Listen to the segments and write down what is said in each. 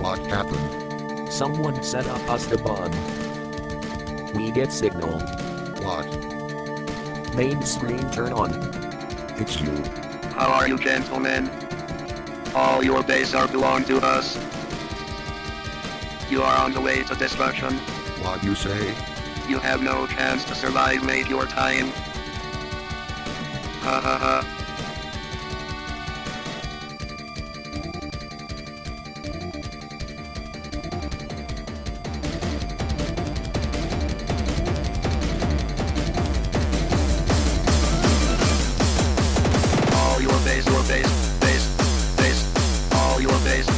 What happened? Someone set up us the bomb. We get signal. What? Main screen turn on. It's you. How are you, gentlemen? All your base are belong to us. You are on the way to destruction. What you say? You have no chance to survive, mate, your time. Ha ha ha. All your base, all your base,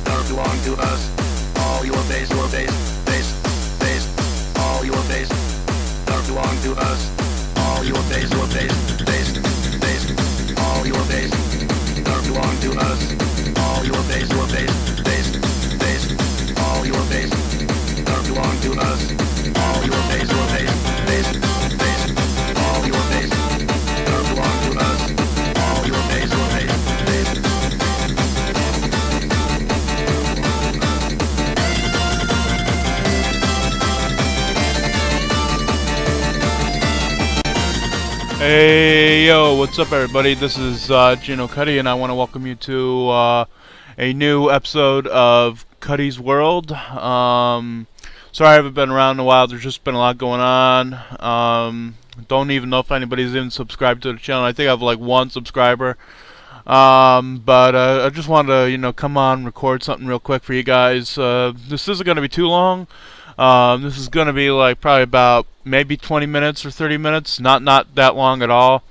are belong to us. All your base, all your base, are belong to us. All your base, all your base, are belong to us. All your base, all your base, are belong to us. All your base, all your base, are belong to us. All your base, Hey, yo, what's up, everybody? This is Cuddy, and I want to welcome you to a new episode of Cuddy's World. Sorry I haven't been around in a while. There's just been a lot going on. Don't even know if anybody's even subscribed to the channel. I think I have like one subscriber. But I just wanted to, come on, record something real quick for you guys. This isn't going to be too long. This is going to be like probably about maybe 20 minutes or 30 minutes, not that long at all.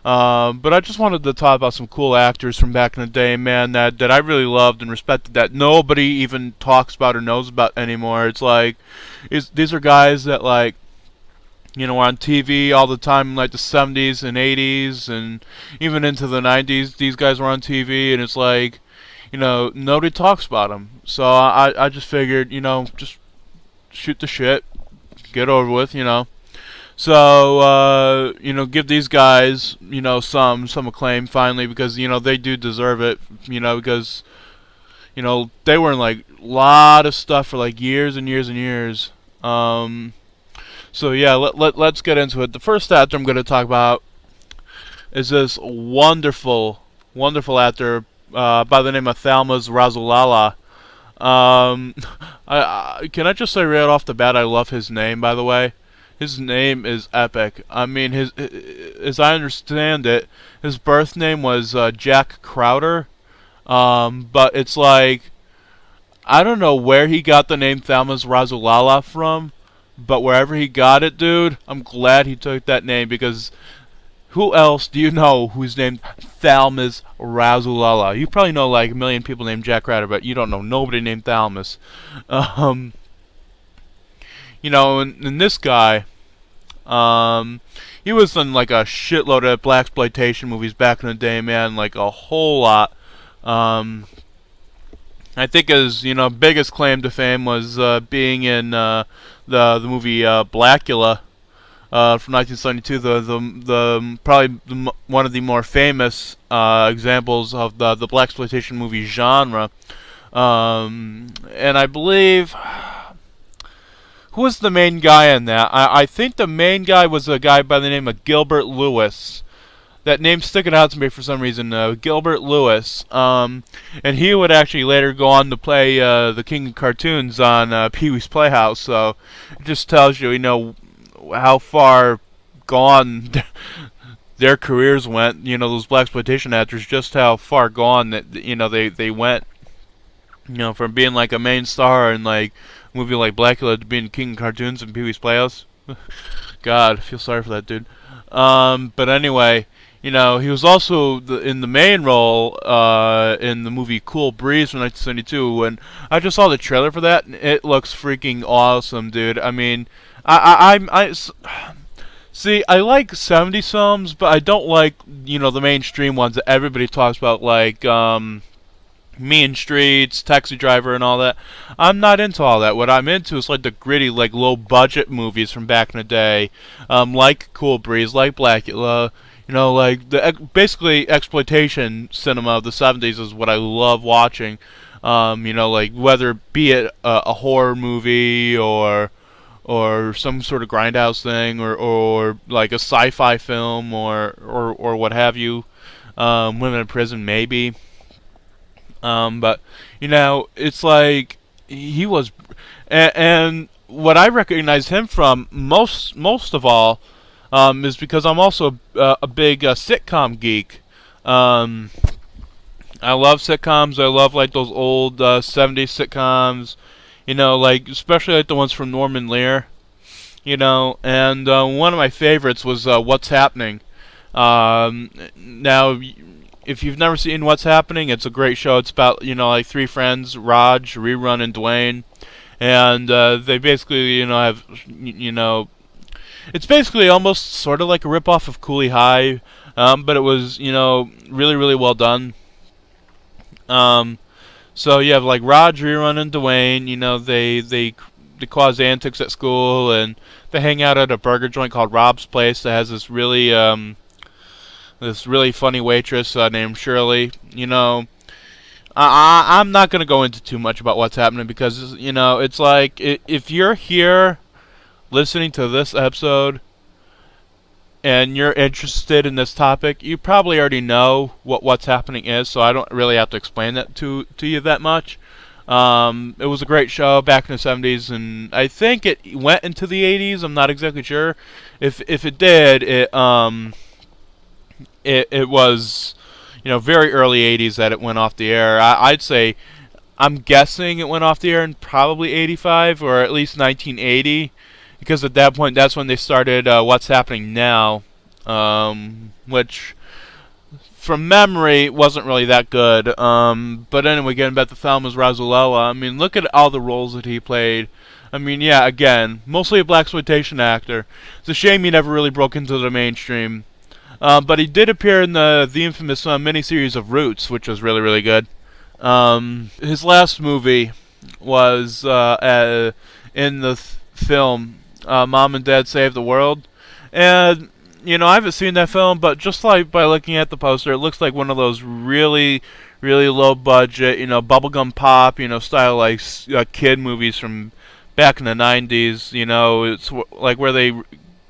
But I just wanted to talk about some cool actors from back in the day, man, that I really loved and respected, that nobody even talks about or knows about anymore. It's like, these are guys that, like, were on TV all the time in like the 70s and 80s and even into the 90s. These guys were on TV, and it's like, nobody talks about them. So I just figured, just shoot the shit, get over with, So, give these guys, some acclaim finally, because, they do deserve it, because, they were in like a lot of stuff for like years and years and years. So yeah, let's get into it. The first actor I'm going to talk about is this wonderful actor by the name of Thalmas Rasulala. Can I just say right off the bat, I love his name, by the way. His name is epic. I mean, as I understand it, his birth name was Jack Crowder. But it's like, I don't know where he got the name Thalmas Rasulala from, but wherever he got it, dude, I'm glad he took that name, because who else do you know who's named Thalmas Rasulala? You probably know like a million people named Jack Crowder, but you don't know nobody named Thalmas. And this guy, he was in like a shitload of blaxploitation movies back in the day, man, like a whole lot. I think his, biggest claim to fame was being in the movie Blackula from 1972. The probably one of the more famous examples of the blaxploitation movie genre. And I believe, who was the main guy in that? I think the main guy was a guy by the name of Gilbert Lewis. That name's sticking out to me for some reason, Gilbert Lewis. And he would actually later go on to play the King of Cartoons on Pee-wee's Playhouse. So it just tells you, how far gone their careers went. Those blaxploitation actors, just how far gone that they went. From being like a main star in like a movie like Blackula to being King of Cartoons and Pee-wee's Playhouse. God, I feel sorry for that dude. But anyway. He was also in the main role in the movie Cool Breeze from 1972, and I just saw the trailer for that, and it looks freaking awesome, dude. I mean, see, I like 70s films, but I don't like, the mainstream ones that everybody talks about, like Mean Streets, Taxi Driver, and all that. I'm not into all that. What I'm into is like the gritty, like low-budget movies from back in the day, like Cool Breeze, like Blackula. Like basically exploitation cinema of the 70s is what I love watching. Like whether be it a horror movie or some sort of grindhouse thing or like a sci-fi film or what have you. Women in Prison maybe. But it's like he was, and what I recognize him from most of all is because I'm also a big sitcom geek. I love sitcoms. I love like those old '70s sitcoms. Like especially like the ones from Norman Lear. And one of my favorites was What's Happening. Now, if you've never seen What's Happening, it's a great show. It's about like three friends, Raj, Rerun, and Dwayne, and they basically have it's basically almost sort of like a ripoff of Cooley High, but it was really really well done. So you have like Raj, Rerun, and Dwayne. They cause antics at school, and they hang out at a burger joint called Rob's Place that has this really funny waitress named Shirley. I'm not gonna go into too much about What's Happening because it's like if you're here listening to this episode and you're interested in this topic, you probably already know what What's Happening is, so I don't really have to explain that to you that much. It was a great show back in the 70s, and I think it went into the 80s. I'm not exactly sure. If it did, it was very early 80s that it went off the air. I'd say I'm guessing it went off the air in probably 85 or at least 1980, because at that point that's when they started What's Happening Now, which from memory wasn't really that good. But anyway, getting back to Thelma's Rasulella, I mean, look at all the roles that he played. I mean, yeah, again, mostly a blaxploitation actor. It's a shame he never really broke into the mainstream. But he did appear in the infamous miniseries of Roots, which was really, really good. His last movie was in the film Mom and Dad Save the World. And I haven't seen that film, but just like by looking at the poster, it looks like one of those really, really low budget, bubblegum pop, style like kid movies from back in the 90s. It's like where they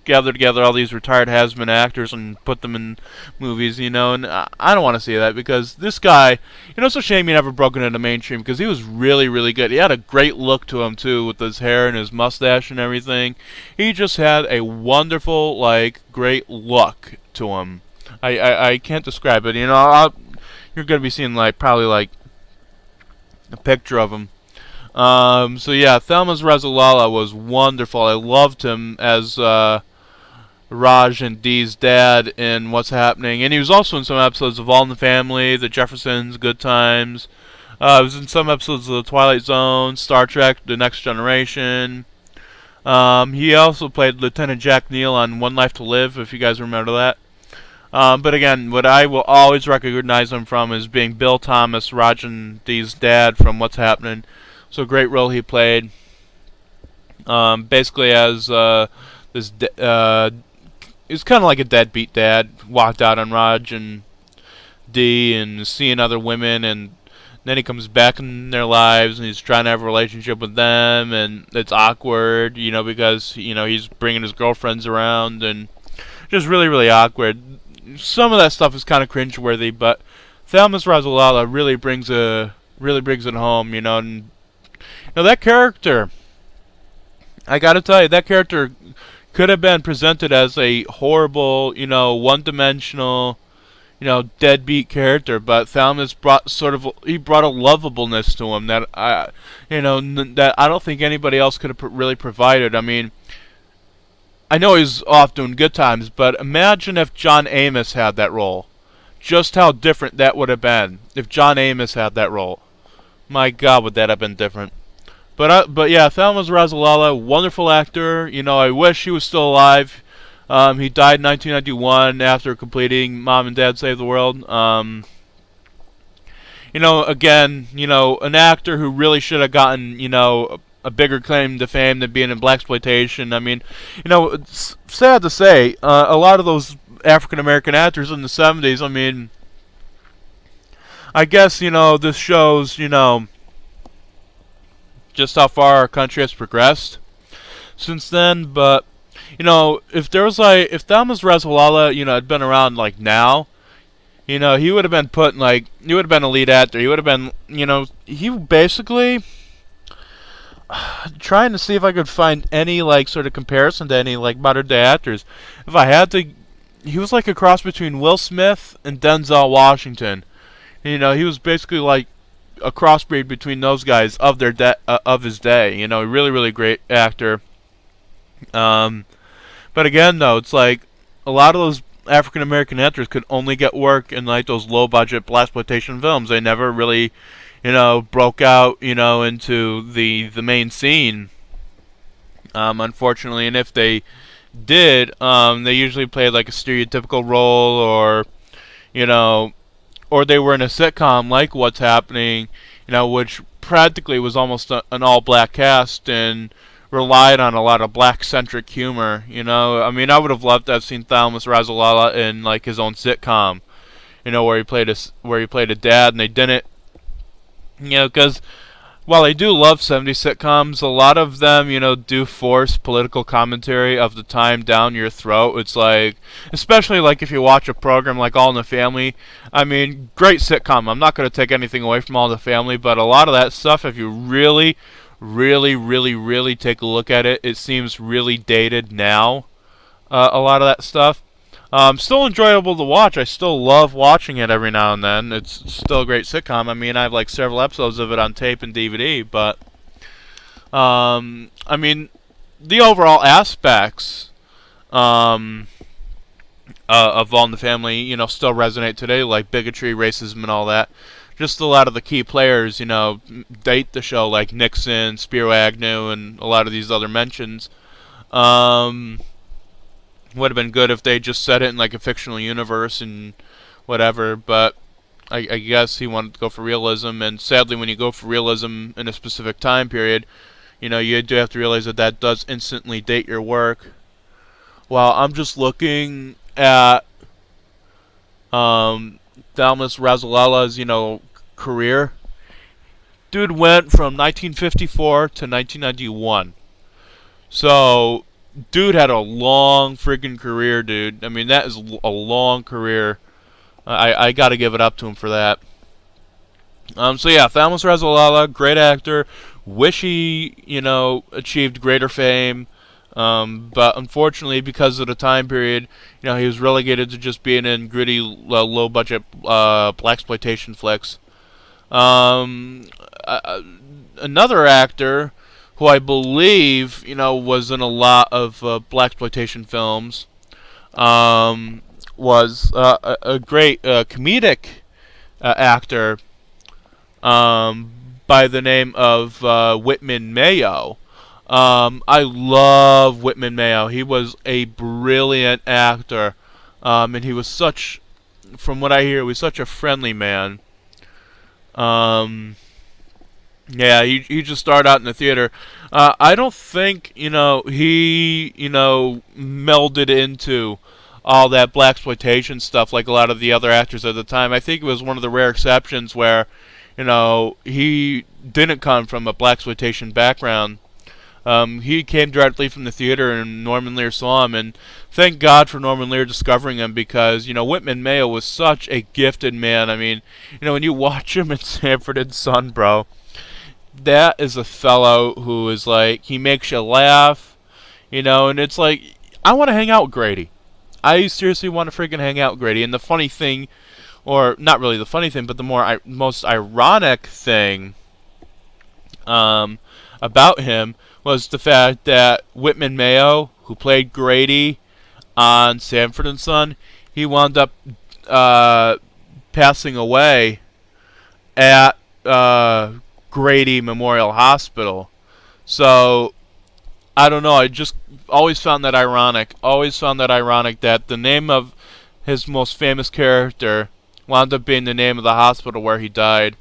gather together all these retired has-been actors and put them in movies, and I don't want to see that because this guy, it's a shame he never broke into the mainstream because he was really, really good. He had a great look to him too, with his hair and his mustache and everything. He just had a wonderful, great look to him. I can't describe it. You're gonna be seeing probably a picture of him. So yeah, Thelma's Rasulala was wonderful. I loved him as Raj and Dee's dad in What's Happening, and he was also in some episodes of All in the Family, The Jeffersons, Good Times. He was in some episodes of The Twilight Zone, Star Trek, The Next Generation. He also played Lieutenant Jack Neal on One Life to Live, if you guys remember that. But again, what I will always recognize him from is being Bill Thomas, Raj and Dee's dad from What's Happening. So a great role he played. Basically as this he's kind of like a deadbeat dad, walked out on Raj and Dee and seeing other women, and then he comes back in their lives and he's trying to have a relationship with them, and it's awkward, because he's bringing his girlfriends around, and just really, really awkward. Some of that stuff is kind of cringeworthy, but Thelma's Rasulala really brings it home, and that character, I gotta tell you, that character could have been presented as a horrible, one-dimensional, deadbeat character, but Thelma's brought a lovableness to him that that I don't think anybody else could have really provided. I mean, I know he's off doing Good Times, but imagine if John Amos had that role. Just how different that would have been if John Amos had that role. My God, would that have been different. But yeah, Thelma's Rasulala, wonderful actor. I wish he was still alive. He died in 1991 after completing Mom and Dad Save the World. Again, an actor who really should have gotten, a bigger claim to fame than being in blaxploitation. I mean, it's sad to say, a lot of those African American actors in the 70s. I mean, I guess this shows, just how far our country has progressed since then. But if there was if Thomas Razalala, had been around like now, he would have been put in he would have been a lead actor. He would have been, he basically trying to see if I could find any sort of comparison to any modern day actors. If I had to, he was like a cross between Will Smith and Denzel Washington. He was basically like a crossbreed between those guys of of his day. A really really great actor. But again, though, it's like a lot of those African American actors could only get work in those low budget blaxploitation films. They never really, broke out, into the main scene. Unfortunately, and if they did, they usually played like a stereotypical role, or or they were in a sitcom like What's Happening, which practically was almost an all-black cast and relied on a lot of black-centric humor. I mean, I would have loved to have seen Thomas Razalala in his own sitcom, where he played a dad, and they didn't. Because while I do love 70s sitcoms, a lot of them, do force political commentary of the time down your throat. It's especially if you watch a program like All in the Family. I mean, great sitcom. I'm not going to take anything away from All in the Family, but a lot of that stuff, if you really, really, really, really take a look at it, it seems really dated now. A lot of that stuff. Still enjoyable to watch. I still love watching it every now and then. It's still a great sitcom. I mean, I have several episodes of it on tape and DVD, but I mean, the overall aspects of All in the Family, still resonate today, like bigotry, racism, and all that. Just a lot of the key players, date the show, like Nixon, Spiro Agnew, and a lot of these other mentions. Would have been good if they just set it in a fictional universe and whatever, but I guess he wanted to go for realism, and sadly when you go for realism in a specific time period, you do have to realize that does instantly date your work. Well, I'm just looking at Thomas Razalala's, career. Dude went from 1954 to 1991. So dude had a long friggin' career, dude. I mean, that is a long career. I gotta give it up to him for that. So yeah, Thomas Razalala, great actor. Wish he, achieved greater fame. But unfortunately, because of the time period, he was relegated to just being in gritty, low-budget blaxploitation flicks. Another actor who I believe, was in a lot of blaxploitation films, was a great comedic actor by the name of Whitman Mayo. I love Whitman Mayo. He was a brilliant actor, and he was from what I hear, he was such a friendly man. Yeah, he just started out in the theater. I don't think, he, melded into all that blaxploitation stuff like a lot of the other actors at the time. I think it was one of the rare exceptions where, he didn't come from a blaxploitation background. He came directly from the theater, and Norman Lear saw him, and thank God for Norman Lear discovering him, because, Whitman Mayo was such a gifted man. I mean, when you watch him in Sanford and Son, bro, that is a fellow who is he makes you laugh, and it's I want to hang out with Grady. I seriously want to freaking hang out with Grady. And the funny thing, or not really the funny thing, but the most ironic thing about him was the fact that Whitman Mayo, who played Grady on Sanford and Son, he wound up passing away at Grady Memorial Hospital. So I don't know, I just always found that ironic. Always found that ironic that the name of his most famous character wound up being the name of the hospital where he died.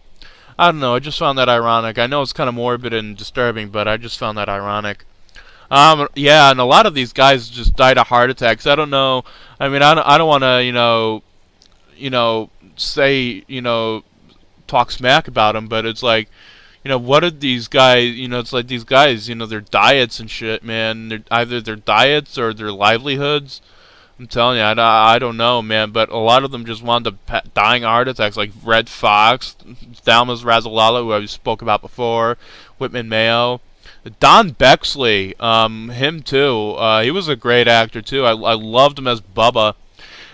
I don't know, I just found that ironic. I know it's kind of morbid and disturbing, but I just found that ironic. Yeah, and a lot of these guys just died of heart attacks. I don't know. I mean, I don't want to, say, talk smack about them, but it's what did these guys, it's like these guys, their diets and shit, man. Either their diets or their livelihoods. I'm telling you, I don't know, man. But a lot of them just wound up dying of heart attacks, like Red Fox, Thalmus Razalala, who I spoke about before, Whitman Mayo. Don Bexley, him too. He was a great actor too. I loved him as Bubba,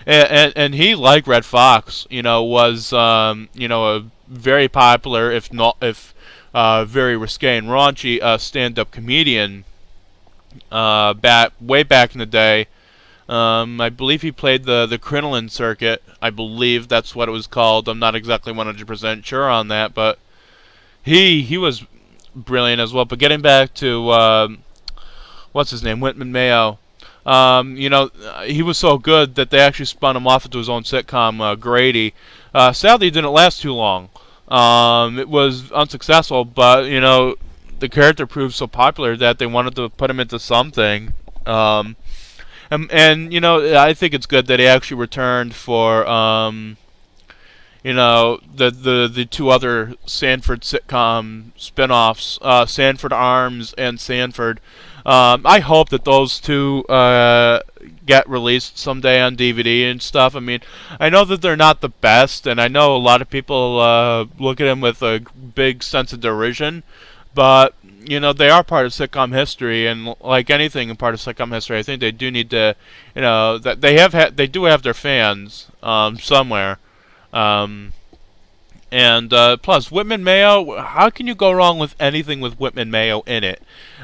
and he, like Red Fox, was a very popular, if very risque and raunchy stand-up comedian way back in the day. I believe he played the crinoline circuit. I believe that's what it was called. I'm not exactly 100% sure on that, but he was brilliant as well. But getting back to what's his name, Whitman Mayo. He was so good that they actually spun him off into his own sitcom, Grady. Sadly, it didn't last too long. It was unsuccessful, but the character proved so popular that they wanted to put him into something. I think it's good that he actually returned for the two other Sanford sitcom spin-offs, Sanford Arms and Sanford. I hope that those two get released someday on DVD and stuff. I mean, I know that they're not the best, and I know a lot of people look at them with a big sense of derision, but they are part of sitcom history, and like anything in part of sitcom history, I think they do need to, that they do have their fans somewhere. Plus, Whitman Mayo, how can you go wrong with anything with Whitman Mayo in it?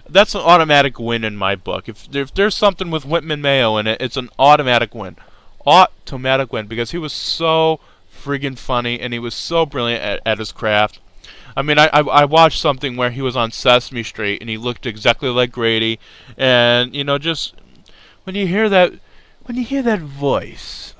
That's an automatic win in my book. If there's something with Whitman Mayo in it, it's an automatic win. Automatic win, because he was so friggin' funny, and he was so brilliant at his craft. I mean, I watched something where he was on Sesame Street, and he looked exactly like Grady, and just when you hear that voice,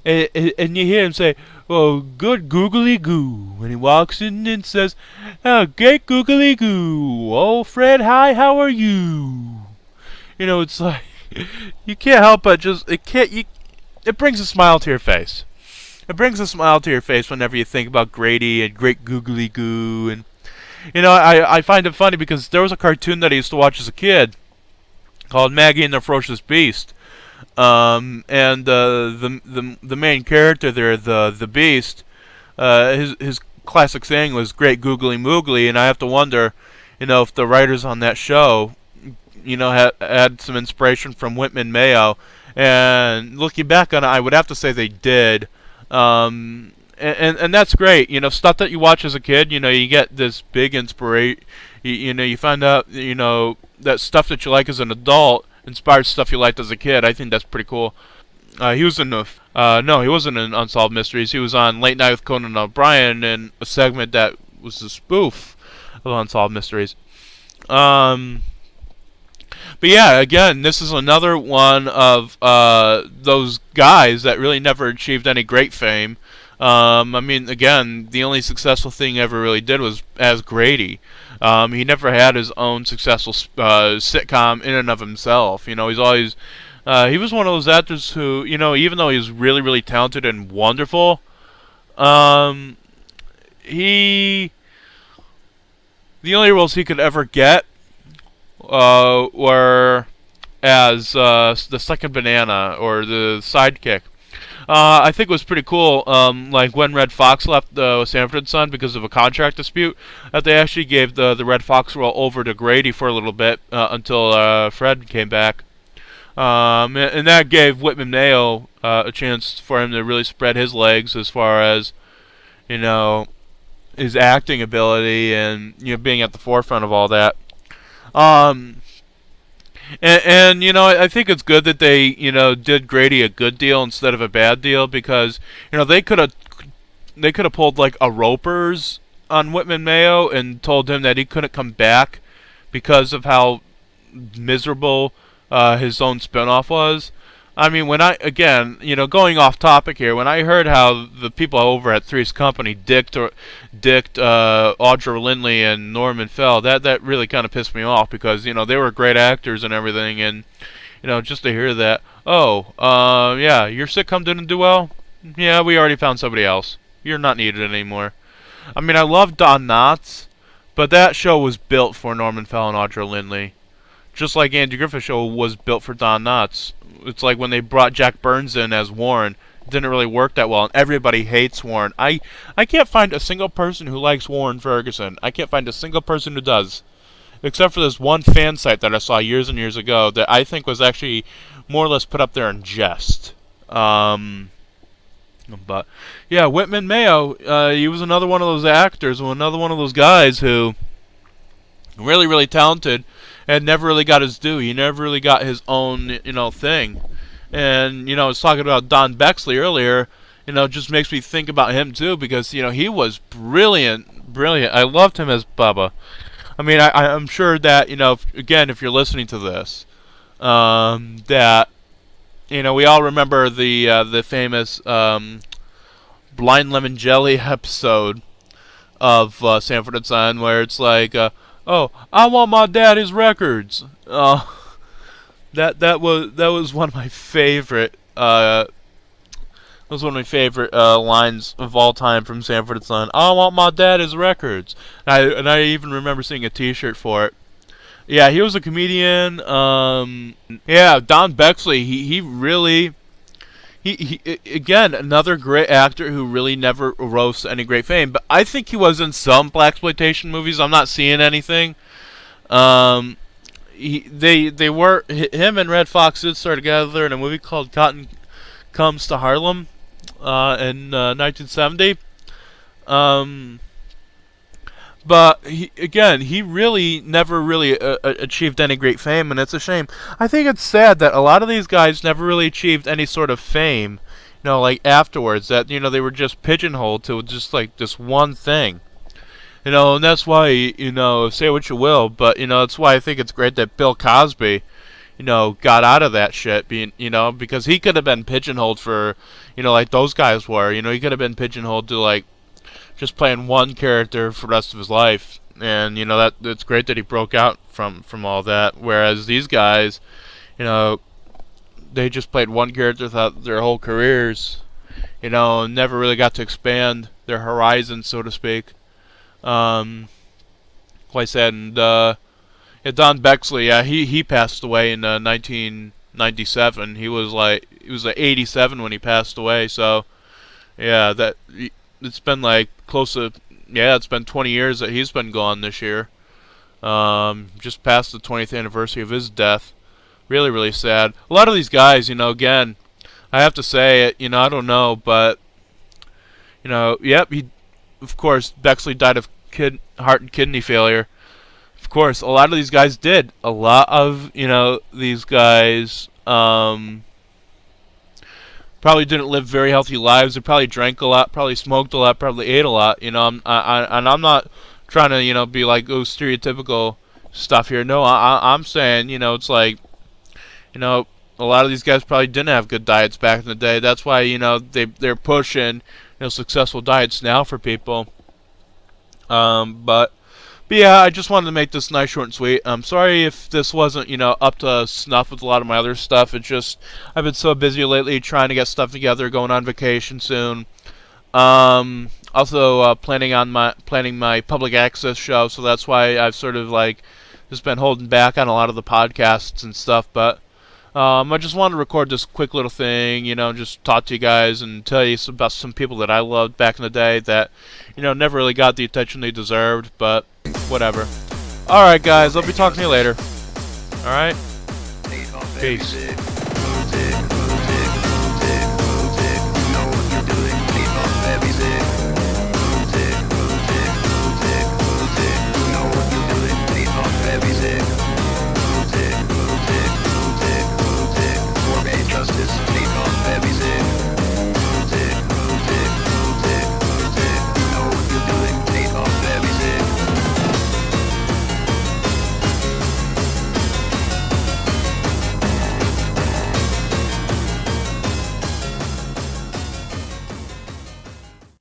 and you hear him say, "Oh, good googly goo," when he walks in and says, "Oh, great googly goo, oh Fred, hi, how are you?" It's like you can't help but it brings a smile to your face. It brings a smile to your face whenever you think about Grady and Great Googly Goo. And, I find it funny because there was a cartoon that I used to watch as a kid called Maggie and the Ferocious Beast. And the main character there, the Beast, his classic saying was Great Googly Moogly. And I have to wonder, if the writers on that show, had some inspiration from Whitman Mayo. And looking back on it, I would have to say they did. And that's great. Stuff that you watch as a kid, you get this big inspiration. You find out, that stuff that you like as an adult inspires stuff you liked as a kid. I think that's pretty cool. He was in no, he wasn't in Unsolved Mysteries. He was on Late Night with Conan O'Brien in a segment that was a spoof of Unsolved Mysteries. But yeah, again, this is another one of those guys that really never achieved any great fame. I mean, again, the only successful thing he ever really did was as Grady. He never had his own successful sitcom in and of himself. He's always he was one of those actors who, even though he was really, really talented and wonderful, the only roles he could ever get were as the second banana or the sidekick. I think it was pretty cool, like when Red Fox left Sanford & Son because of a contract dispute, that they actually gave the Red Fox role over to Grady for a little bit until Fred came back. And that gave Whitman Mayo a chance for him to really spread his legs as far as, his acting ability and, being at the forefront of all that. I think it's good that they, did Grady a good deal instead of a bad deal, because, they could have pulled like a Roper's on Whitman Mayo and told him that he couldn't come back because of how miserable his own spinoff was. I mean, going off topic here, when I heard how the people over at Three's Company dicked Audra Lindley and Norman Fell, that really kind of pissed me off, because, they were great actors and everything, and, just to hear that, yeah, your sitcom didn't do well? Yeah, we already found somebody else. You're not needed anymore. I mean, I love Don Knotts, But that show was built for Norman Fell and Audra Lindley. Just like Andy Griffith's show was built for Don Knotts. It's like when they brought Jack Burns in as Warren, it didn't really work that well, and everybody hates Warren. I can't find a single person who likes Warren Ferguson. I can't find a single person who does. Except for this one fan site that I saw years and years ago that I think was actually more or less put up there in jest. But yeah, Whitman Mayo, he was another one of those actors, another one of those guys who really, really talented and never really got his due. He never really got his own, thing. And, I was talking about Don Bexley earlier, just makes me think about him too, because, he was brilliant. I loved him as Bubba. I mean, I'm sure that, if you're listening to this, that, we all remember the famous Blind Lemon Jelly episode of Sanford and Son, where it's like, oh, I want my daddy's records. That was one of my favorite lines of all time from Sanford and Son. I want my daddy's records. And I even remember seeing a T-shirt for it. Yeah, he was a comedian. Yeah, Don Bexley. He really. He again, another great actor who really never rose to any great fame. But I think he was in some blaxploitation movies. I'm not seeing anything. Him and Red Fox did start together in a movie called Cotton Comes to Harlem in 1970. But he really never really achieved any great fame, and it's a shame. I think it's sad that a lot of these guys never really achieved any sort of fame, like afterwards. That they were just pigeonholed to just like this one thing, and that's why say what you will, but that's why I think it's great that Bill Cosby, got out of that shit, being because he could have been pigeonholed for, like those guys were, he could have been pigeonholed to like just playing one character for the rest of his life, and that's great that he broke out from all that. Whereas these guys, they just played one character throughout their whole careers, and never really got to expand their horizons, so to speak. Like I said, and Don Bexley, he passed away in 1997. He was like 87 when he passed away. So yeah, it's been like it's been 20 years that he's been gone this year. Just past the 20th anniversary of his death. Really, really sad. A lot of these guys, again, I have to say it, I don't know, but, of course, Bexley died of heart and kidney failure. Of course, a lot of these guys did. A lot of, these guys, probably didn't live very healthy lives. They probably drank a lot, probably smoked a lot, probably ate a lot. And I'm not trying to be like stereotypical stuff here. No, I'm saying it's like a lot of these guys probably didn't have good diets back in the day. That's why they're pushing successful diets now for people. But yeah, I just wanted to make this nice, short, and sweet. I'm sorry if this wasn't, up to snuff with a lot of my other stuff. It's just, I've been so busy lately trying to get stuff together, going on vacation soon. Also, planning my public access show, so that's why I've sort of, just been holding back on a lot of the podcasts and stuff, but I just wanted to record this quick little thing, just talk to you guys and tell you about some people that I loved back in the day that, never really got the attention they deserved, but whatever. Alright guys, I'll be talking to you later. Alright? Peace.